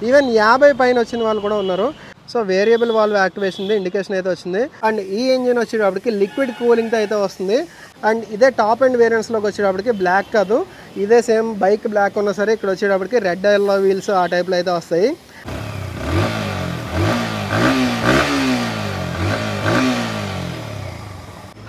Even 50 పైన వచ్చిన వాళ్ళు కూడా ఉన్నారు. So variable valve activation indication అయితే వచ్చింది. అండ్ ఈ ఇంజిన్ వచ్చేటప్పటికి లిక్విడ్ కూలింగ్తో అయితే వస్తుంది. అండ్ ఇదే టాప్ అండ్ వేరియంట్స్లోకి వచ్చేటప్పటికి బ్లాక్ కాదు, ఇదే సేమ్ బైక్ బ్లాక్ ఉన్నా సరే ఇక్కడ వచ్చేటప్పటికి రెడ్ ఎల్లో వీల్స్ ఆ టైప్లో అయితే వస్తాయి.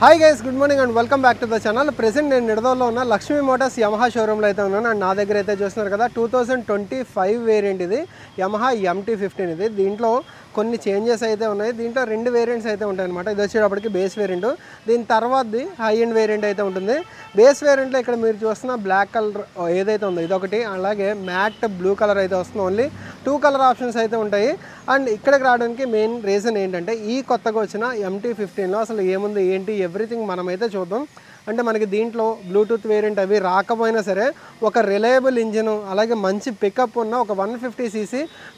Hi guys, good morning and welcome back to the channel. Present నేను నిడదవల్లో ఉన్న లక్ష్మీ మోటార్స్ యమహా షోరూంలో అయితే ఉన్నాను. అండ్ నా దగ్గర అయితే చూస్తున్నారు కదా 2025 వేరియంట్ ఇది యమహా MT-15 ఇది. దీంట్లో కొన్ని చేంజెస్ అయితే ఉన్నాయి. దీంట్లో 2 వేరియంట్స్ అయితే ఉంటాయి అనమాట. ఇది వచ్చేటప్పటికి బేస్ వేరియంట్, దీని తర్వాతది హై ఎండ్ వేరియంట్ అయితే ఉంటుంది. బేస్ వేరియంట్లో ఇక్కడ మీరు చూస్తున్న బ్లాక్ కలర్ ఏదైతే ఉందో ఇదొకటి, అలాగే మ్యాట్ బ్లూ కలర్ అయితే వస్తుంది. ఓన్లీ 2 కలర్ ఆప్షన్స్ అయితే ఉంటాయి. అండ్ ఇక్కడికి రావడానికి మెయిన్ రీజన్ ఏంటంటే ఈ కొత్తగా వచ్చిన MT-15లో అసలు ఏముంది ఏంటి ఎవ్రీథింగ్ మనమైతే చూద్దాం. అంటే మనకి దీంట్లో బ్లూటూత్ వేరియంట్ అవి రాకపోయినా సరే ఒక రిలయబుల్ ఇంజిన్, అలాగే మంచి పికప్ ఉన్న ఒక 150cc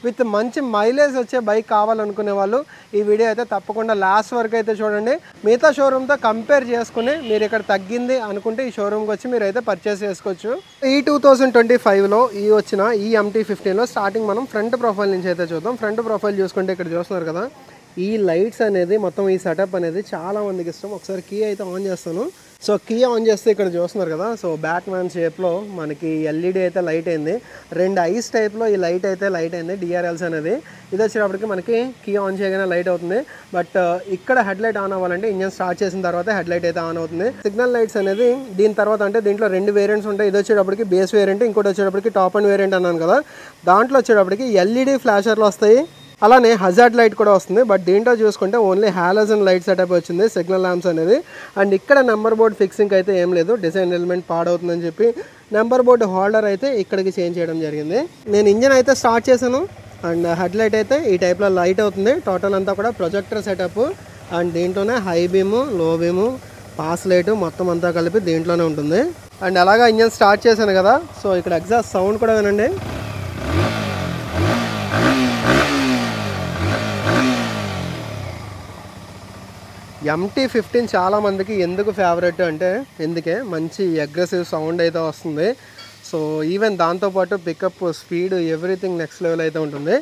విత్ మంచి మైలేజ్ వచ్చే బైక్ కావాలనుకునే వాళ్ళు ఈ వీడియో అయితే తప్పకుండా లాస్ట్ వరకు అయితే చూడండి. మిగతా షోరూమ్తో కంపేర్ చేసుకుని మీరు ఇక్కడ తగ్గింది అనుకుంటే ఈ షోరూమ్కి వచ్చి మీరు అయితే పర్చేస్ చేసుకోవచ్చు. ఈ 2025లో ఈ వచ్చిన ఈ MT-15లో స్టార్టింగ్ మనం ఫ్రంట్ ప్రొఫైల్ నుంచి అయితే చూద్దాం. ఫ్రంట్ ప్రొఫైల్ చూసుకుంటే ఇక్కడ చూస్తున్నారు కదా, ఈ లైట్స్ అనేది మొత్తం ఈ సెటప్ అనేది చాలా మందికి ఇష్టం. ఒకసారి కీ అయితే ఆన్ చేస్తాను. సో కీ ఆన్ చేస్తే ఇక్కడ చూస్తున్నారు కదా, సో బ్యాట్ మ్యాన్ షేప్లో మనకి ఎల్ఈడి అయితే లైట్ అయింది. 2 ఐస్ టైప్లో ఈ లైట్ అయితే లైట్ అయింది, DRLs అనేది. ఇది వచ్చేటప్పటికి మనకి కీ ఆన్ చేయగానే లైట్ అవుతుంది. బట్ ఇక్కడ హెడ్ లైట్ ఆన్ అవ్వాలంటే ఇంజన్ స్టార్ట్ చేసిన తర్వాత హెడ్ లైట్ అయితే ఆన్ అవుతుంది. సిగ్నల్ లైట్స్ అనేది దీని తర్వాత అంటే దీంట్లో 2 వేరియంట్స్ ఉంటాయి. ఇది వచ్చేటప్పటికి బేస్ వేరియంట్, ఇంకోటి వచ్చేటప్పటికి టాప్ అండ్ వేరియంట్ అన్నాను కదా. దాంట్లో వచ్చేటప్పటికి ఎల్ఈడి ఫ్లాషర్లు వస్తాయి, అలానే హజార్డ్ లైట్ కూడా వస్తుంది. బట్ దీంట్లో చూసుకుంటే ఓన్లీ హాలోజన్ లైట్ సెటప్ వచ్చింది, సిగ్నల్ ల్యాంప్స్ అనేది. అండ్ ఇక్కడ నెంబర్ బోర్డ్ ఫిక్సింగ్ అయితే ఏం లేదు, డిజైన్ ఎలిమెంట్ పాడవుతుందని చెప్పి నెంబర్ బోర్డ్ హోల్డర్ అయితే ఇక్కడికి చేంజ్ చేయడం జరిగింది. నేను ఇంజన్ అయితే స్టార్ట్ చేశాను. అండ్ హెడ్ లైట్ అయితే ఈ టైప్లో లైట్ అవుతుంది. టోటల్ అంతా కూడా ప్రొజెక్టర్ సెటప్. అండ్ దీంట్లోనే హై బీము, లో బీము, పాస్ లైట్ మొత్తం అంతా కలిపి దీంట్లోనే ఉంటుంది. అండ్ అలాగా ఇంజన్ స్టార్ట్ చేశాను కదా, సో ఇక్కడ ఎగ్జాస్ట్ సౌండ్ కూడా వినండి. MT-15 చాలామందికి ఎందుకు ఫేవరెట్ అంటే ఎందుకే మంచి అగ్రెసివ్ సౌండ్ అయితే వస్తుంది. సో ఈవెన్ దాంతోపాటు pickup, speed, everything next level అయితే ఉంటుంది.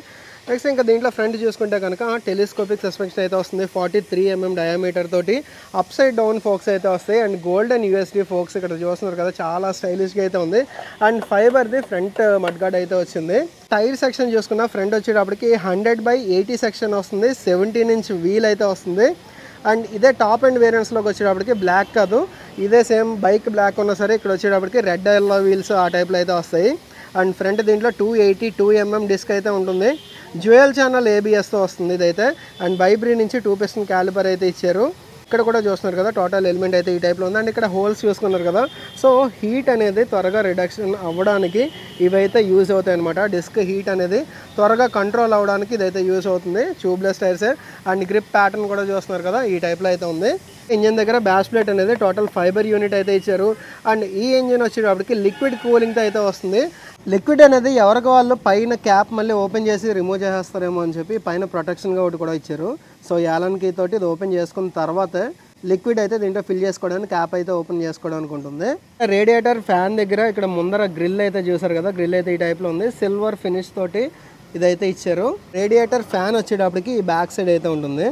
నెక్స్ట్ ఇంకా దీంట్లో ఫ్రంట్ చూసుకుంటే కనుక టెలిస్కోపిక్ సస్పెన్షన్ అయితే వస్తుంది. 43mm డయామీటర్ తోటి అప్ సైడ్ డౌన్ ఫోక్స్ అయితే వస్తాయి. అండ్ గోల్డెన్ USD ఫోక్స్ ఇక్కడ చూస్తున్నారు కదా, చాలా స్టైలిష్గా అయితే ఉంది. అండ్ ఫైబర్ది ఫ్రంట్ మడ్గార్డ్ అయితే వచ్చింది. టైర్ సెక్షన్ చూసుకున్న ఫ్రంట్ వచ్చేటప్పటికి 100/80 సెక్షన్ వస్తుంది. 17-inch వీల్ అయితే వస్తుంది. అండ్ ఇదే టాప్ అండ్ వేరియంట్స్లోకి వచ్చేటప్పటికి బ్లాక్ కాదు, ఇదే సేమ్ బైక్ బ్లాక్ ఉన్నా సరే ఇక్కడ వచ్చేటప్పటికి రెడ్ ఎల్లో వీల్స్ ఆ టైప్లో అయితే వస్తాయి. అండ్ ఫ్రంట్ దీంట్లో 282mm డిస్క్ అయితే ఉంటుంది. డ్యూయల్ ఛానల్ ABSతో వస్తుంది ఇదైతే. అండ్ బైబ్రీ నుంచి 2 piston క్యాలిపర్ అయితే ఇచ్చారు. ఇక్కడ కూడా చూస్తున్నారు కదా, టోటల్ ఎలిమెంట్ అయితే ఈ టైప్లో ఉంది. అండ్ ఇక్కడ హోల్స్ చూసుకున్నారు కదా, సో హీట్ అనేది త్వరగా రిడక్షన్ అవ్వడానికి ఇవైతే యూజ్ అవుతాయి అనమాట. డిస్క్ హీట్ అనేది త్వరగా కంట్రోల్ అవ్వడానికి ఇదైతే యూజ్ అవుతుంది. ట్యూబ్లెస్ టైర్సే. అండ్ గ్రిప్ ప్యాటర్న్ కూడా చూస్తున్నారు కదా, ఈ టైప్లో అయితే ఉంది. ఇంజిన్ దగ్గర బ్యాష్ ప్లేట్ అనేది టోటల్ ఫైబర్ యూనిట్ అయితే ఇచ్చారు. అండ్ ఈ ఇంజిన్ వచ్చేటప్పటికి లిక్విడ్ కూలింగ్తో అయితే వస్తుంది. లిక్విడ్ అనేది ఎవరికి వాళ్ళు పైన క్యాప్ మళ్ళీ ఓపెన్ చేసి రిమూవ్ చేసేస్తారేమో అని చెప్పి పైన ప్రొటెక్షన్గా ఒకటి కూడా ఇచ్చారు. సో యాలన్ కీ తోటి ఇది ఓపెన్ చేసుకున్న తర్వాత లిక్విడ్ అయితే దీంట్లో ఫిల్ చేసుకోవడానికి క్యాప్ అయితే ఓపెన్ చేసుకోవడానికి ఉంటుంది. రేడియేటర్ ఫ్యాన్ దగ్గర ఇక్కడ ముందర గ్రిల్ అయితే చూసారు కదా, గ్రిల్ అయితే ఈ టైప్లో ఉంది. సిల్వర్ ఫినిష్ తోటి ఇదైతే ఇచ్చారు. రేడియేటర్ ఫ్యాన్ వచ్చేటప్పటికి ఈ బ్యాక్ సైడ్ అయితే ఉంటుంది.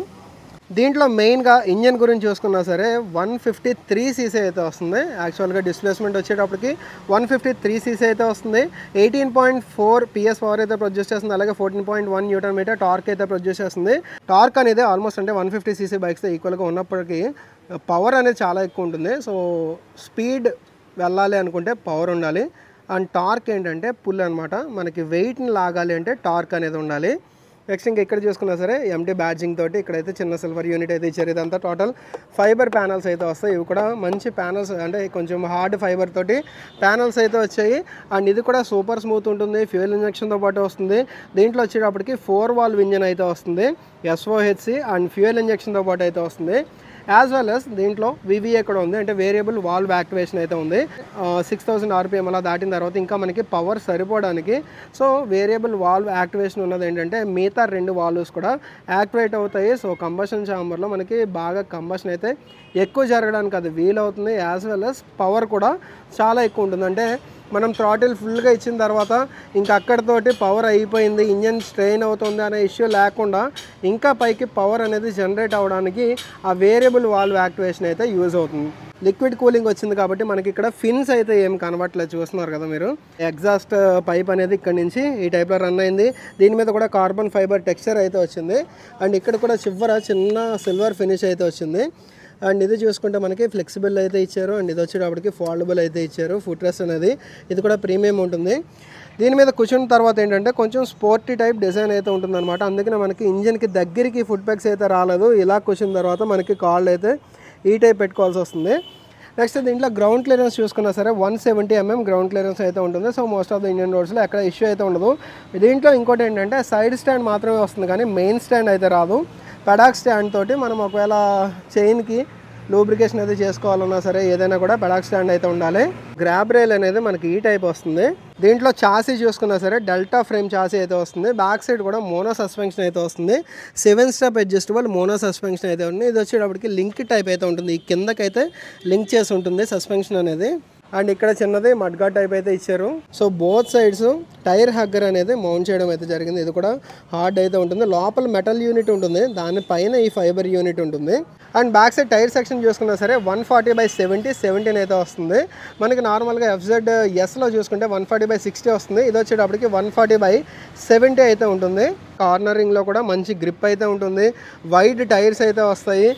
దీంట్లో మెయిన్గా ఇంజన్ గురించి చూసుకున్నా సరే 153cc అయితే వస్తుంది. యాక్చువల్గా డిస్ప్లేస్మెంట్ వచ్చేటప్పటికి 153cc అయితే వస్తుంది. 18.4 PS పవర్ అయితే ప్రొడ్యూస్ చేస్తుంది. అలాగే 14.1 Nm టార్క్ అయితే ప్రొడ్యూస్ చేస్తుంది. టార్క్ అనేది ఆల్మోస్ట్ అంటే 150cc బైక్స్తో ఈక్వల్గా ఉన్నప్పటికీ పవర్ అనేది చాలా ఎక్కువ ఉంటుంది. సో స్పీడ్ వెళ్ళాలి అనుకుంటే పవర్ ఉండాలి. అండ్ టార్క్ ఏంటంటే పుల్ అనమాట, మనకి వెయిట్ని లాగాలి అంటే టార్క్ అనేది ఉండాలి. నెక్స్ట్ ఇంకా ఇక్కడ చూసుకున్నా సరే MT బ్యాడ్జింగ్ తోటి ఇక్కడైతే చిన్న సిల్వర్ యూనిట్ అయితే ఇచ్చారు. ఇదంతా టోటల్ ఫైబర్ ప్యానల్స్ అయితే వస్తాయి. ఇవి కూడా మంచి ప్యానల్స్, అంటే కొంచెం హార్డ్ ఫైబర్ తోటి ప్యానల్స్ అయితే వచ్చాయి. అండ్ ఇది కూడా సూపర్ స్మూత్ ఉంటుంది. ఫ్యూయల్ ఇంజక్షన్తో పాటు వస్తుంది. దీంట్లో వచ్చేటప్పటికి 4 valve ఇంజన్ అయితే వస్తుంది, SOHC. అండ్ ఫ్యూయల్ ఇంజక్షన్తో పాటు అయితే వస్తుంది. యాజ్ వెల్ as దీంట్లో VVA కూడా ఉంది, అంటే వేరియబుల్ వాల్వ్ యాక్టివేషన్ అయితే ఉంది. 6000 RPM అలా దాటిన తర్వాత ఇంకా మనకి పవర్ సరిపోవడానికి సో వేరియబుల్ వాల్వ్ యాక్టివేషన్ ఉన్నది ఏంటంటే మిగతా 2 వాల్వ్స్ కూడా యాక్టివేట్ అవుతాయి. సో కంబషన్ ఛాంబర్లో మనకి బాగా కంబషన్ అయితే ఎక్కువ జరగడానికి అది వీలవుతుంది. యాజ్ వెల్ as పవర్ కూడా చాలా ఎక్కువ ఉంటుంది. అంటే మనం థ్రాటిల్ ఫుల్గా ఇచ్చిన తర్వాత ఇంకా అక్కడితోటి పవర్ అయిపోయింది, ఇంజన్ స్ట్రెయిన్ అవుతుంది అనే ఇష్యూ లేకుండా ఇంకా పైకి పవర్ అనేది జనరేట్ అవ్వడానికి ఆ వేరియబుల్ వాల్వ్ యాక్టివేషన్ అయితే యూజ్ అవుతుంది. లిక్విడ్ కూలింగ్ వచ్చింది కాబట్టి మనకి ఇక్కడ ఫిన్స్ అయితే ఏం కనబట్టలేదు, చూస్తున్నారు కదా మీరు. ఎగ్జాస్ట్ పైప్ అనేది ఇక్కడ నుంచి ఈ టైప్లో రన్ అయింది. దీని మీద కూడా కార్బన్ ఫైబర్ టెక్స్చర్ అయితే వచ్చింది. అండ్ ఇక్కడ కూడా చివర చిన్న సిల్వర్ ఫినిష్ అయితే వచ్చింది. అండ్ ఇది చూసుకుంటే మనకి ఫ్లెక్సిబుల్ అయితే ఇచ్చారు. అండ్ ఇది వచ్చేటప్పటికి ఫోల్డబుల్ అయితే ఇచ్చారు. ఫుట్ రెస్ట్ అనేది ఇది కూడా ప్రీమియం ఉంటుంది. దీని మీద కూర్చున్న తర్వాత ఏంటంటే కొంచెం స్పోర్టీ టైప్ డిజైన్ అయితే ఉంటుంది అనమాట. అందుకనే మనకి ఇంజన్కి దగ్గరికి ఫుట్ ప్యాక్స్ అయితే రాలేదు. ఇలా కూర్చున్న తర్వాత మనకి కాళ్ళు అయితే ఈ టైప్ పెట్టుకోవాల్సి వస్తుంది. నెక్స్ట్ దీంట్లో గ్రౌండ్ క్లియరెన్స్ చూసుకున్నా సరే 170 mm గ్రౌండ్ క్లియరెన్స్ అయితే ఉంటుంది. So most of the Indian రోడ్స్లో ఎక్కడ ఇష్యూ అయితే ఉండదు. దీంట్లో ఇంకోటి ఏంటంటే సైడ్ స్టాండ్ మాత్రమే వస్తుంది కానీ మెయిన్ స్టాండ్ అయితే రాదు. పెడాక్ స్టాండ్ తోటి మనం ఒకవేళ చైన్కి లూబ్రికేషన్ అయితే చేసుకోవాలన్నా సరే ఏదైనా కూడా పెడాక్ స్టాండ్ అయితే ఉండాలి. గ్రాబ్ రైల్ అనేది మనకి ఈ టైప్ వస్తుంది. దీంట్లో చాసీ చూసుకున్నా సరే డెల్టా ఫ్రేమ్ చాసీ అయితే వస్తుంది. బ్యాక్ సైడ్ కూడా మోనో సస్పెన్షన్ అయితే వస్తుంది. 7 స్టెప్ అడ్జస్టబుల్ మోనో సస్పెన్షన్ అయితే ఉంది. ఇది వచ్చేటప్పటికి లింక్ టైప్ అయితే ఉంటుంది. ఈ కిందకైతే లింక్ చేసి ఉంటుంది సస్పెన్షన్ అనేది. అండ్ ఇక్కడ చిన్నది మడ్గార్డ్ టైప్ అయితే ఇచ్చారు. So both sides tyre hugger అనేది మౌంట్ చేయడం అయితే జరిగింది. ఇది కూడా హార్డ్ అయితే ఉంటుంది. లోపల మెటల్ యూనిట్ ఉంటుంది, దానిపైన ఈ ఫైబర్ యూనిట్ ఉంటుంది. And back side tyre section చూసుకున్నా సరే 140/70 17 అయితే వస్తుంది. మనకి నార్మల్గా FZ ఎస్లో చూసుకుంటే 140/60 వస్తుంది. ఇది వచ్చేటప్పటికి 140/70 అయితే ఉంటుంది. కార్నరింగ్లో కూడా మంచి గ్రిప్ అయితే ఉంటుంది. వైడ్ టైర్స్ అయితే వస్తాయి.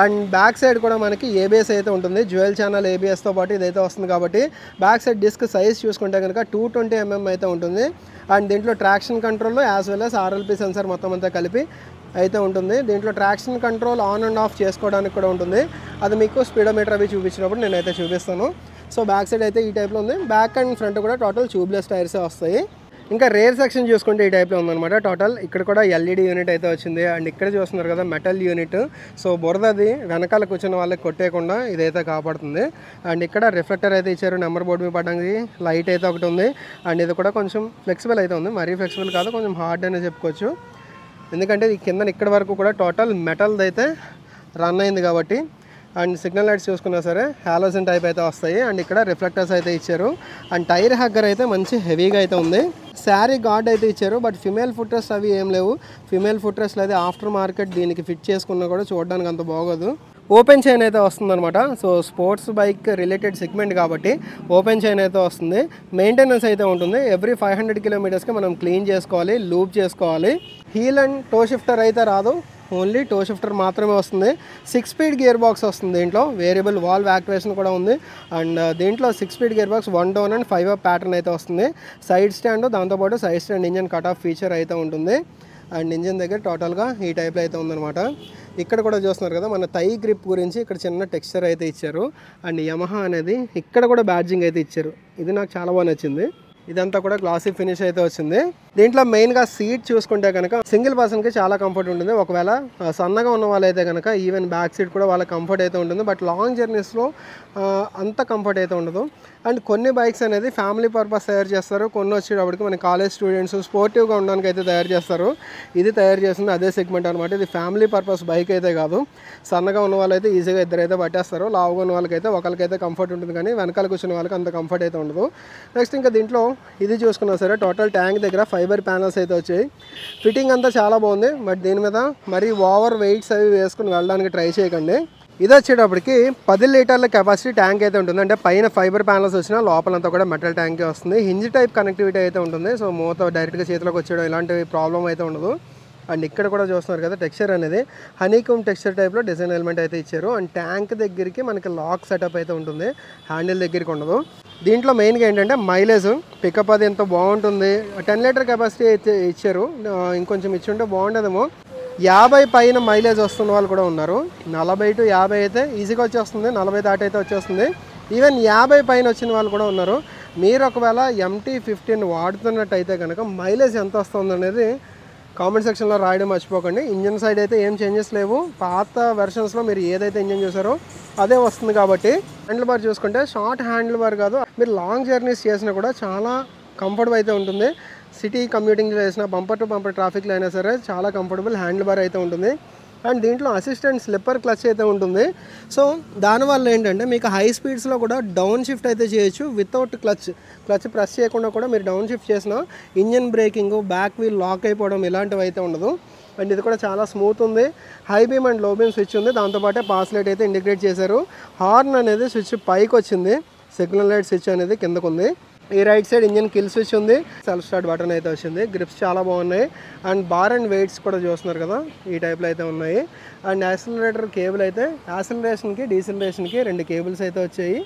అండ్ బ్యాక్ సైడ్ కూడా మనకి ABS అయితే ఉంటుంది. డ్యూయల్ ఛానల్ ABSతో పాటు ఇదైతే వస్తుంది కాబట్టి బ్యాక్ సైడ్ డిస్క్ సైజ్ చూసుకుంటే కనుక 220 mm అయితే ఉంటుంది. అండ్ దీంట్లో traction control as well as RLP sensor మొత్తం అంతా కలిపి అయితే ఉంటుంది. దీంట్లో traction control on and off చేసుకోవడానికి కూడా ఉంటుంది. అది మీకు స్పీడోమీటర్ అవి చూపించినప్పుడు నేనైతే చూపిస్తాను. సో బ్యాక్ సైడ్ అయితే ఈ టైప్లో ఉంది. బ్యాక్ అండ్ ఫ్రంట్ కూడా టోటల్ ట్యూబ్లెస్ టైర్సే వస్తాయి. ఇంకా రేర్ సెక్షన్ చూసుకుంటే ఈ టైప్లో ఉందన్నమాట. టోటల్ ఇక్కడ కూడా LED యూనిట్ అయితే వచ్చింది. అండ్ ఇక్కడ చూస్తున్నారు కదా మెటల్ యూనిట్. సో బురదది వెనకాల కూర్చున్న వాళ్ళకి కొట్టేయకుండా ఇదైతే కాపాడుతుంది. అండ్ ఇక్కడ రిఫ్లెక్టర్ అయితే ఇచ్చారు. నెంబర్ బోర్డు మీద పడడానికి లైట్ అయితే ఒకటి ఉంది. అండ్ ఇది కూడా కొంచెం ఫ్లెక్సిబుల్ అయితే ఉంది. మరీ ఫ్లెక్సిబుల్ కాదు, కొంచెం హార్డ్ అనే చెప్పుకోవచ్చు. ఎందుకంటే ఈ కింద ఇక్కడ వరకు కూడా టోటల్ మెటల్ది అయితే రన్ అయింది కాబట్టి. అండ్ సిగ్నల్ లైట్స్ చూసుకున్నా సరే హాలోజన్ టైప్ అయితే వస్తాయి. అండ్ ఇక్కడ రిఫ్లెక్టర్స్ అయితే ఇచ్చారు. అండ్ టైర్ హగ్గర్ అయితే మంచి హెవీగా అయితే ఉంది. శారీ గార్డ్ అయితే ఇచ్చారు. బట్ ఫిమేల్ ఫుట్ రెస్ట్ అవి ఏం లేవు. ఫిమేల్ ఫుట్ రెస్ట్లు అయితే ఆఫ్టర్ మార్కెట్ దీనికి ఫిట్ చేసుకున్నా కూడా చూడడానికి అంత బాగోదు. ఓపెన్ చైన్ అయితే వస్తుందన్నమాట. So sports bike related segment కాబట్టి ఓపెన్ చైన్ అయితే వస్తుంది. మెయింటెనెన్స్ అయితే ఉంటుంది. ఎవ్రీ 500 kilometers మనం క్లీన్ చేసుకోవాలి, లూప్ చేసుకోవాలి. హీల్ అండ్ టో షిఫ్టర్ అయితే రాదు, ఓన్లీ టో షిఫ్టర్ మాత్రమే వస్తుంది. 6 speed గేర్ బాక్స్ వస్తుంది. దీంట్లో వేరియబుల్ వాల్వ్ యాక్టివేషన్ కూడా ఉంది. అండ్ దీంట్లో 6 speed gear box 1 down and 5 up pattern అయితే వస్తుంది. సైడ్ స్టాండ్, దాంతోపాటు side stand engine cut off feature అయితే ఉంటుంది. అండ్ ఇంజన్ దగ్గర టోటల్గా ఈ టైప్లో అయితే ఉందన్నమాట. ఇక్కడ కూడా చూస్తున్నారు కదా మన థై గ్రిప్ గురించి ఇక్కడ చిన్న టెక్స్చర్ అయితే ఇచ్చారు. అండ్ యమహా అనేది ఇక్కడ కూడా బ్యాడ్జింగ్ అయితే ఇచ్చారు. ఇది నాకు చాలా బాగా నచ్చింది. ఇదంతా కూడా గ్లాసీ ఫినిష్ అయితే వచ్చింది. దీంట్లో మెయిన్గా సీట్ చూసుకుంటే కనుక సింగిల్ పర్సన్కి చాలా కంఫర్ట్ ఉంటుంది. ఒకవేళ సన్నగా ఉన్న వాళ్ళైతే కనుక ఈవెన్ బ్యాక్ సీట్ కూడా వాళ్ళ కంఫర్ట్ అయితే ఉంటుంది. బట్ లాంగ్ జర్నీస్లో అంత కంఫర్ట్ అయితే ఉండదు. అండ్ కొన్ని బైక్స్ అనేది ఫ్యామిలీ పర్పస్ తయారు చేస్తారు. కొన్ని వచ్చేటప్పటికి మన కాలేజ్ స్టూడెంట్స్ స్పోర్టివ్గా ఉండడానికి అయితే తయారు చేస్తారు. ఇది తయారు చేస్తుంది అదే సెగ్మెంట్ అనమాట. ఇది ఫ్యామిలీ పర్పస్ బైక్ అయితే కాదు. సన్నగా ఉన్న వాళ్ళైతే ఈజీగా ఇద్దరైతే పట్టేస్తారు. లావుగా ఉన్న వాళ్ళకైతే ఒకరికైతే కంఫర్ట్ ఉంటుంది కానీ వెనకాల కూర్చున్న వాళ్ళకి అంత కంఫర్ట్ అయితే ఉండదు. నెక్స్ట్ ఇంకా దీంట్లో ఇది చూసుకున్నా సరే టోటల్ ట్యాంక్ దగ్గర ఫైబర్ ప్యానల్స్ అయితే వచ్చాయి. ఫిట్టింగ్ అంతా చాలా బాగుంది. బట్ దీని మీద మరీ ఓవర్ వెయిట్స్ అవి వేసుకుని వెళ్ళడానికి ట్రై చేయకండి. ఇది వచ్చేటప్పటికి 10 లీటర్ల కెపాసిటీ ట్యాంక్ అయితే ఉంటుంది. అంటే పైన ఫైబర్ ప్యానల్స్ వచ్చినా లోపలంతా కూడా మెటల్ ట్యాంకే వస్తుంది. హింజ్ టైప్ కనెక్టివిటీ అయితే ఉంటుంది. సో మూత డైరెక్ట్గా చేతిలోకి వచ్చేయడం ఇలాంటి ప్రాబ్లం అయితే ఉండదు. అండ్ ఇక్కడ కూడా చూస్తున్నారు కదా టెక్స్చర్ అనేది హనీకమ్ టెక్స్చర్ టైప్లో డిజైన్ ఎలిమెంట్ అయితే ఇచ్చారు. అండ్ ట్యాంక్ దగ్గరికి మనకి లాక్ సెటప్ అయితే ఉంటుంది, హ్యాండిల్ దగ్గరికి ఉండదు. దీంట్లో మెయిన్గా ఏంటంటే మైలేజ్ పికప్ అది ఎంతో బాగుంటుంది. 10 లీటర్ కెపాసిటీ అయితే ఇచ్చారు. ఇంకొంచెం ఇచ్చి ఉంటే బాగుండేదేమో. 50 పైన మైలేజ్ వస్తున్న వాళ్ళు కూడా ఉన్నారు. 40 to 50 అయితే ఈజీగా వచ్చేస్తుంది. 40 దాటి అయితే వచ్చేస్తుంది. ఈవెన్ 50 పైన వచ్చిన వాళ్ళు కూడా ఉన్నారు. మీరు ఒకవేళ MT-15 వాడుతున్నట్టయితే కనుక మైలేజ్ ఎంత వస్తుంది అనేది కామెంట్ సెక్షన్లో రాయడం మర్చిపోకండి. ఇంజన్ సైడ్ అయితే ఏం చేంజెస్ లేవు. పాత వెర్షన్స్లో మీరు ఏదైతే ఇంజన్ చూసారో అదే వస్తుంది కాబట్టి. హ్యాండిల్ బార్ చూసుకుంటే షార్ట్ హ్యాండిల్ బార్ కాదు, మీరు లాంగ్ జర్నీస్ చేసినా కూడా చాలా కంఫర్టబుల్ అయితే ఉంటుంది. సిటీ కమ్యూటింగ్ చేసిన బంపర్ టు బంపర్ ట్రాఫిక్లో అయినా సరే చాలా కంఫర్టబుల్ హ్యాండిల్ బార్ అయితే ఉంటుంది. అండ్ దీంట్లో అసిస్టెంట్ స్లిప్పర్ క్లచ్ అయితే ఉంటుంది. సో దానివల్ల ఏంటంటే మీకు హై స్పీడ్స్లో కూడా డౌన్ షిఫ్ట్ అయితే చేయొచ్చు వితౌట్ క్లచ్ ప్రెస్ చేయకుండా కూడా మీరు డౌన్ షిఫ్ట్ చేసిన engine braking, back wheel lock అయిపోవడం ఇలాంటివి అయితే ఉండదు. అండ్ ఇది కూడా చాలా స్మూత్ ఉంది. హై బీమ్ అండ్ లో బీమ్ స్విచ్ ఉంది. దాంతోపాటే పాస్ లైట్ అయితే ఇండికేట్ చేశారు. హార్న్ అనేది స్విచ్ పైకి వచ్చింది, సిగ్నల్ లైట్ స్విచ్ అనేది కిందకు ఉంది. ఈ right side engine kill switch ఉంది, సెల్ఫ్ స్టార్ట్ బటన్ అయితే వచ్చింది. గ్రిప్స్ చాలా బాగున్నాయి. అండ్ బార్ అండ్ వెయిట్స్ కూడా చూస్తున్నారు కదా, ఈ టైప్లో అయితే ఉన్నాయి. అండ్ యాక్సిలరేటర్ కేబుల్ అయితే యాక్సిలరేషన్కి డీసిలరేషన్కి 2 కేబుల్స్ అయితే వచ్చాయి,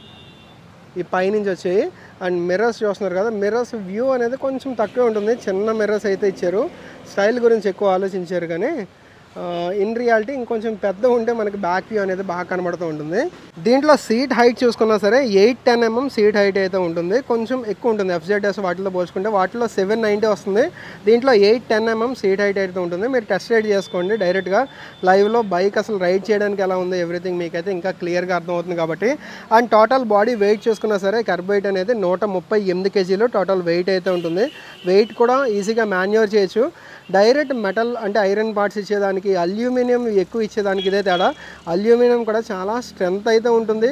ఈ పైనుంచి వచ్చాయి. అండ్ మిర్రర్స్ చూస్తున్నారు కదా, మిర్రర్స్ వ్యూ అనేది కొంచెం తక్కువ ఉంటుంది, చిన్న మిర్రర్స్ అయితే ఇచ్చారు. స్టైల్ గురించి ఎక్కువ ఆలోచించారు కానీ ఇన్ రియాలిటీ ఇంకొంచెం పెద్ద ఉంటే మనకి బ్యాక్ వ్యూ అనేది బాగా కనబడుతూ ఉంటుంది. దీంట్లో సీట్ హైట్ చూసుకున్నా సరే 810 mm సీట్ హైట్ అయితే ఉంటుంది, కొంచెం ఎక్కువ ఉంటుంది. FZS వాటిలో పోల్చుకుంటే వాటిలో 790 వస్తుంది, దీంట్లో 810 mm సీట్ హైట్ అయితే ఉంటుంది. మీరు టెస్ట్ రైడ్ చేసుకోండి డైరెక్ట్గా లైవ్లో, బైక్ అసలు రైడ్ చేయడానికి ఎలా ఉంది ఎవ్రీథింగ్ మీకైతే ఇంకా క్లియర్గా అర్థమవుతుంది కాబట్టి. అండ్ టోటల్ బాడీ వెయిట్ చూసుకున్నా సరే కర్బ్ వెయిట్ అనేది 138 kg టోటల్ వెయిట్ అయితే ఉంటుంది. వెయిట్ కూడా ఈజీగా మాన్యూవర్ చేయొచ్చు. డైరెక్ట్ మెటల్ అంటే ఐరన్ పార్ట్స్ ఇచ్చేదానికి, అల్యూమినియం ఎక్కువ ఇచ్చేదానికి ఇదే తేడా. అల్యూమినియం కూడా చాలా స్ట్రెంత్ అయితే ఉంటుంది,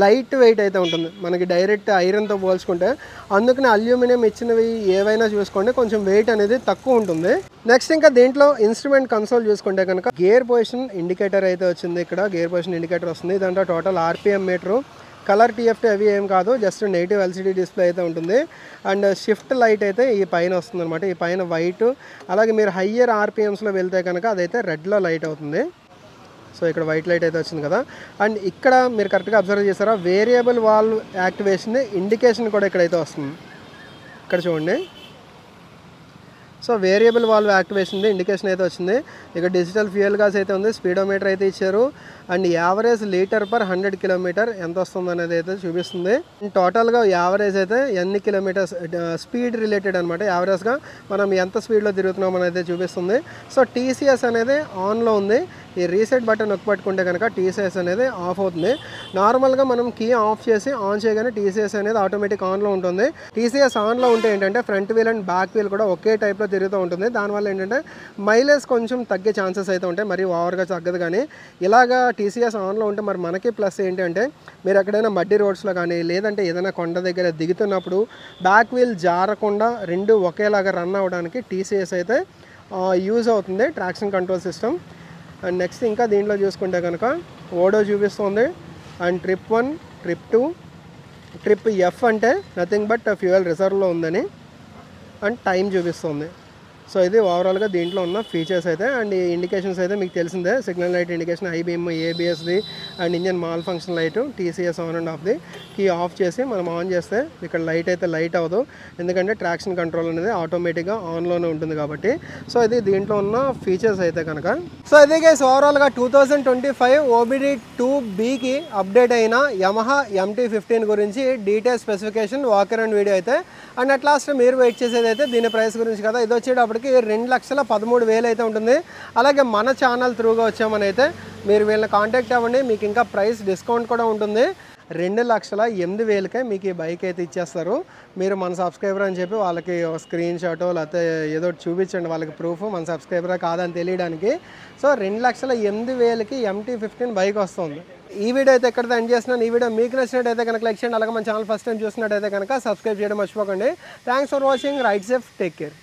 లైట్ వెయిట్ అయితే ఉంటుంది మనకి డైరెక్ట్ ఐరన్తో పోల్చుకుంటే. అందుకని అల్యూమినియం ఇచ్చినవి ఏవైనా చూసుకోండి కొంచెం వెయిట్ అనేది తక్కువ ఉంటుంది. నెక్స్ట్ ఇంకా దీంట్లో ఇన్స్ట్రుమెంట్ కన్సోల్ చూసుకుంటే కనుక గేర్ పొజిషన్ ఇండికేటర్ అయితే వచ్చింది. ఇక్కడ గేర్ పొజిషన్ ఇండికేటర్ వస్తుంది. దాంట్లో total RPM meter, colour TFT అవి ఏం కాదు, జస్ట్ నెగిటివ్ LCD డిస్ప్లే అయితే ఉంటుంది. అండ్ షిఫ్ట్ లైట్ అయితే ఈ పైన వస్తుంది అనమాట, ఈ పైన వైట్. అలాగే మీరు హయ్యర్ RPMస్లో వెళ్తే కనుక అదైతే రెడ్లో లైట్ అవుతుంది. సో ఇక్కడ వైట్ లైట్ అయితే వచ్చింది కదా. అండ్ ఇక్కడ మీరు కరెక్ట్గా అబ్జర్వ్ చేస్తారా, వేరియబుల్ వాల్వ్ యాక్టివేషన్ ఇండికేషన్ కూడా ఇక్కడైతే వస్తుంది. ఇక్కడ చూడండి, so variable valve activation indication అయితే వచ్చింది. ఇక డిజిటల్ ఫ్యూయల్ గాస్ అయితే ఉంది, స్పీడోమీటర్ అయితే ఇచ్చారు. And average litre per 100 km ఎంత వస్తుంది అనేది అయితే చూపిస్తుంది. టోటల్గా యావరేజ్ అయితే ఎన్ని కిలోమీటర్స్ స్పీడ్ రిలేటెడ్ అనమాట, యావరేజ్గా మనం ఎంత స్పీడ్లో తిరుగుతున్నాం అనేది చూపిస్తుంది. సో TCS అనేది ఆన్లో ఉంది. ఈ రీసెట్ బటన్ నొక్కి పట్టుకుంటే కనుక TCS అనేది ఆఫ్ అవుతుంది. నార్మల్గా మనం కీ ఆఫ్ చేసి ఆన్ చేయగానే TCS అనేది ఆటోమేటిక్ ఆన్లో ఉంటుంది. TCS ఆన్లో ఉంటే ఏంటంటే front wheel and back wheel కూడా ఒకే టైప్లో తిరుగుతూ ఉంటుంది. దానివల్ల ఏంటంటే మైలేజ్ కొంచెం తగ్గే ఛాన్సెస్ అయితే ఉంటాయి, మరి ఓవర్గా తగ్గదు. కానీ ఇలాగా TCS ఆన్లో ఉంటే మరి మనకి ప్లస్ ఏంటంటే మీరు ఎక్కడైనా మడ్డి రోడ్స్లో కానీ లేదంటే ఏదైనా కొండ దగ్గర దిగుతున్నప్పుడు బ్యాక్ వీల్ జారకుండా రెండు ఒకేలాగా రన్ అవ్వడానికి TCS అయితే యూజ్ అవుతుంది, traction control system. And next ఇంకా దీంట్లో చూసుకుంటే కనుక ఓడో చూపిస్తుంది. And trip 1, trip 2, trip F అంటే నథింగ్ బట్ ఫ్యూయల్ రిజర్వ్లో ఉందని. అండ్ టైం చూపిస్తుంది. సో ఇది ఓవరాల్గా దీంట్లో ఉన్న ఫీచర్స్ అయితే. అండ్ ఈ ఇండికేషన్స్ అయితే మీకు తెలిసిందే, signal light indication, high beam, ABSది, and engine malfunction light, TCS on and ఆఫ్ది. కీ ఆఫ్ చేసి మనం ఆన్ చేస్తే ఇక్కడ లైట్ అయితే లైట్ అవ్వదు, ఎందుకంటే ట్రాక్షన్ కంట్రోల్ అనేది ఆటోమేటిక్గా ఆన్లోనే ఉంటుంది కాబట్టి. సో ఇది దీంట్లో ఉన్న ఫీచర్స్ అయితే కనుక. సో ఇది గైస్ ఓవరాల్గా 2025 OBD2Bకి అప్డేట్ అయిన Yamaha MT-15 గురించి detail specification, walker and video అయితే. అండ్ అట్ లాస్ట్ మీరు వెయిట్ చేసేది అయితే దీని ప్రైస్ గురించి కదా. ఇది వచ్చేటప్పటికి 2,13,000 అయితే ఉంటుంది. అలాగే మన ఛానల్ త్రూగా వచ్చామని అయితే మీరు వీళ్ళని కాంటాక్ట్ అవ్వండి, మీకు ఇంకా ప్రైస్ డిస్కౌంట్ కూడా ఉంటుంది. 2,08,000కే మీకు ఈ బైక్ అయితే ఇచ్చేస్తారు. మీరు మన సబ్స్క్రైబర్ అని చెప్పి వాళ్ళకి ఒక స్క్రీన్ షాటో లేకపోతే ఏదో చూపించండి, వాళ్ళకి ప్రూఫ్ మన సబ్స్క్రైబరా కాదని తెలియడానికి. సో 2,08,000కి MT-15 బైక్ వస్తుంది. ఈ వీడియో అయితే ఎక్కడితో ఎండ్ చేస్తున్నాను. ఈ వీడియో మీకు నచ్చినట్టయితే కనుక లైక్ చేయండి. అలాగే మన ఛానల్ ఫస్ట్ టైం చూసినట్టయితే కనుక సబ్స్క్రైబ్ చేయడం మర్చిపోకండి. Thanks for watching. Right safe, take care.